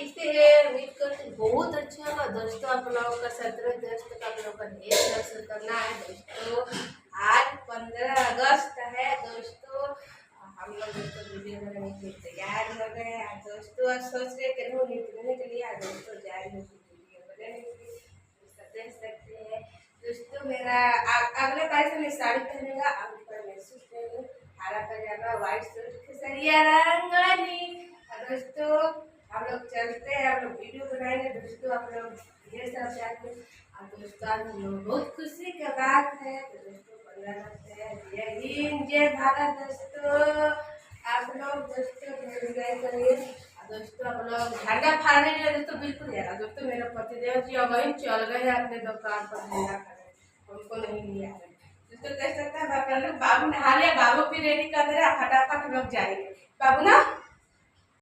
कैसे है? उम्मीद करती हूँ बहुत अच्छा होगा दोस्तों। आप लोगों का 17 दोस्तों का आप लोगों का ढेर दर्शन करना है दोस्तों। आज 15 अगस्त है दोस्तों। हम लोग दोस्तों वीडियो बनाने के लिए तैयार हो गए हैं दोस्तों। आज सोच रहे कहीं निकलने के लिए आज दोस्तों जाएंगे वीडियो बनाने के लिए। देख सकते हैं दोस्तों मेरा अगले बार से मैं साड़ी पहनेगा, अगले बार मैं सूट पहनूँ, हरा पजामा व्हाइट सूट केसरिया रंग वाली। दोस्तों हम लोग चलते हैं, हम लोग वीडियो बनाएंगे दोस्तों। आप लोग ये सब जानते और दोस्तों आज हम लोग बहुत खुशी की बात है तो दोस्तों 15 अगस्त है। जय हिंद जय भारत दोस्तों। आप लोग दोस्तों एंजॉय करिए। दोस्तों आप लोग झंडा फहराने के लिए दोस्तों बिल्कुल जाएगा दोस्तों। मेरे पतिदेव जी अब वहीं चल गए हैं अपने दुकान पर झंडा फहराने, उनको नहीं लिया है दोस्तों। देख सकते हैं बाबू नहा लिया, बाबू भी रेडी कर दे रहे, फटाफट हम लोग जाएंगे। बाबू ना